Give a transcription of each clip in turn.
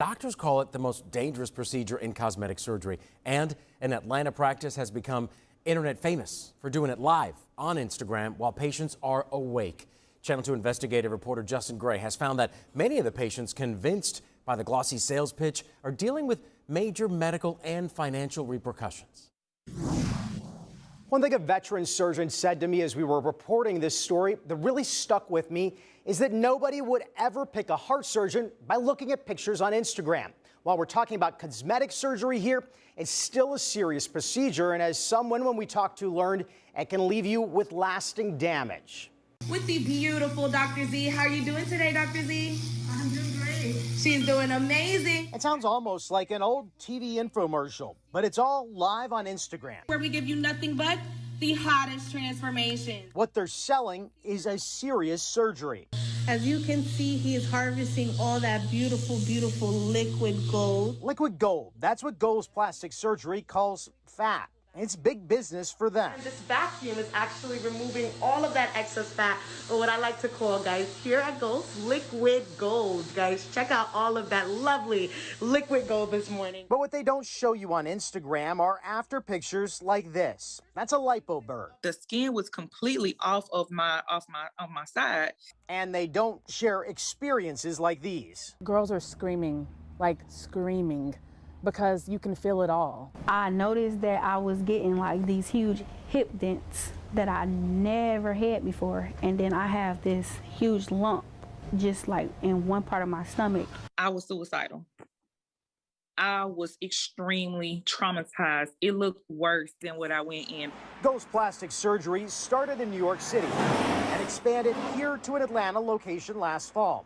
doctors call it the most dangerous procedure in cosmetic surgery. And an Atlanta practice has become internet famous for doing it live on Instagram while patients are awake. Channel 2 investigative reporter Justin Gray has found that many of the patients convinced by the glossy sales pitch are dealing with major medical and financial repercussions. One thing a veteran surgeon said to me as we were reporting this story that really stuck with me is that nobody would ever pick a heart surgeon by looking at pictures on Instagram. While we're talking about cosmetic surgery here, it's still a serious procedure, and as someone when we talked to learned, it can leave you with lasting damage. With the beautiful Dr. Z. How are you doing today, Dr. Z? I'm doing great. She's doing amazing. It sounds almost like an old TV infomercial, but it's all live on Instagram. Where we give you nothing but the hottest transformation. What they're selling is a serious surgery. As you can see, he is harvesting all that beautiful, beautiful liquid gold. Liquid gold, that's what Gold's Plastic Surgery calls fat. It's big business for them. And this vacuum is actually removing all of that excess fat, or what I like to call, guys, here at Gold's, liquid gold. Guys, check out all of that lovely liquid gold this morning. But what they don't show you on Instagram are after pictures like this. That's a lipo burn. The skin was completely off my side. And they don't share experiences like these. Girls are screaming, like screaming, because you can feel it all. I noticed that I was getting like these huge hip dents that I never had before. And then I have this huge lump just like in one part of my stomach. I was suicidal. I was extremely traumatized. It looked worse than what I went in. Gold's Plastic Surgery started in New York City and expanded here to an Atlanta location last fall.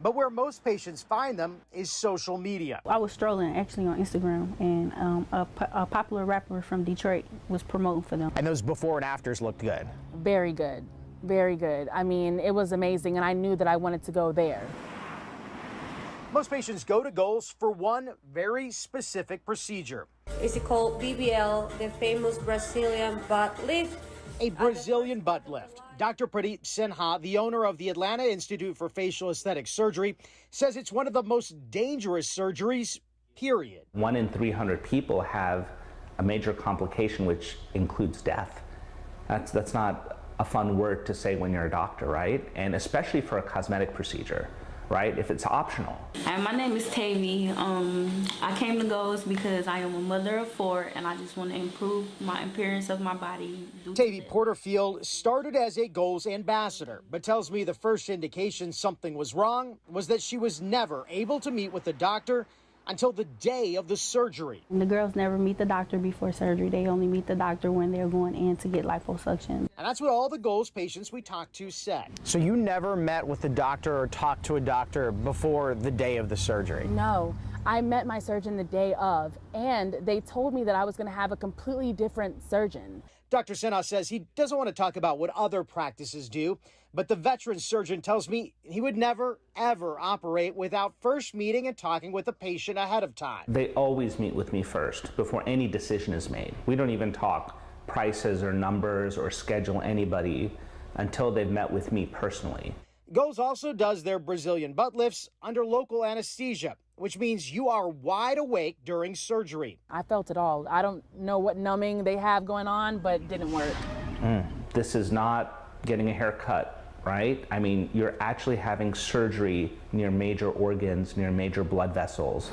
But where most patients find them is social media. I was strolling actually on Instagram, and a popular rapper from Detroit was promoting for them. And those before and afters looked good. Very good, very good. I mean, it was amazing, and I knew that I wanted to go there. Most patients go to Gold's for one very specific procedure. It's called BBL, the famous Brazilian butt lift. A Brazilian butt lift. Dr. Pradeep Sinha, the owner of the Atlanta Institute for Facial Aesthetic Surgery, says it's one of the most dangerous surgeries, period. 1 in 300 people have a major complication, which includes death. That's not a fun word to say when you're a doctor, right? And especially for a cosmetic procedure, right? If it's optional. And my name is Tavy. I came to Gold's because I am a mother of 4 and I just want to improve my appearance of my body. Tavy Porterfield started as a Gold's ambassador, but tells me the first indication something was wrong was that she was never able to meet with the doctor until the day of the surgery. The girls never meet the doctor before surgery. They only meet the doctor when they're going in to get liposuction. And that's what all the Gold's patients we talked to said. So you never met with the doctor or talked to a doctor before the day of the surgery? No, I met my surgeon the day of, and they told me that I was going to have a completely different surgeon. Dr. Sinha says he doesn't want to talk about what other practices do, but the veteran surgeon tells me he would never, ever operate without first meeting and talking with the patient ahead of time. They always meet with me first before any decision is made. We don't even talk prices or numbers or schedule anybody until they've met with me personally. Gold's also does their Brazilian butt lifts under local anesthesia, which means you are wide awake during surgery. I felt it all. I don't know what numbing they have going on, but it didn't work. This is not getting a haircut, right? I mean, you're actually having surgery near major organs, near major blood vessels.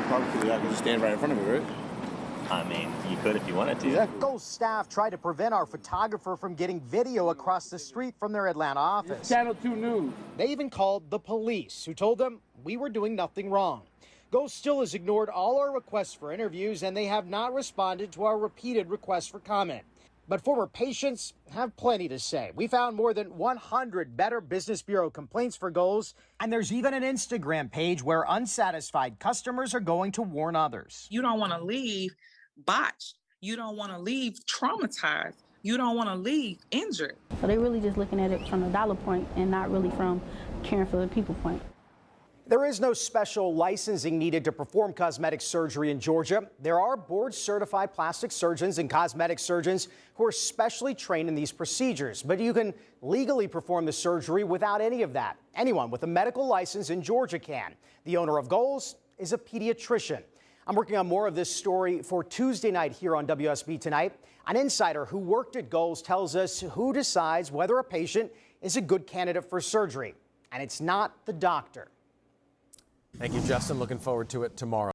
Probably I can just stand right in front of me, right? I mean, you could if you wanted to. Exactly. Gold's staff tried to prevent our photographer from getting video across the street from their Atlanta office. It's Channel 2 News. They even called the police, who told them we were doing nothing wrong. Gold still has ignored all our requests for interviews, and they have not responded to our repeated requests for comment. But former patients have plenty to say. We found more than 100 Better Business Bureau complaints for Gold's, and there's even an Instagram page where unsatisfied customers are going to warn others. You don't want to leave botched. You don't want to leave traumatized. You don't want to leave injured. So they're really just looking at it from the dollar point and not really from caring for the people point. There is no special licensing needed to perform cosmetic surgery in Georgia. There are board-certified plastic surgeons and cosmetic surgeons who are specially trained in these procedures. But you can legally perform the surgery without any of that. Anyone with a medical license in Georgia can. The owner of Goals is a pediatrician. I'm working on more of this story for Tuesday night here on WSB Tonight. An insider who worked at Goals tells us who decides whether a patient is a good candidate for surgery. And it's not the doctor. Thank you, Justin. Looking forward to it tomorrow.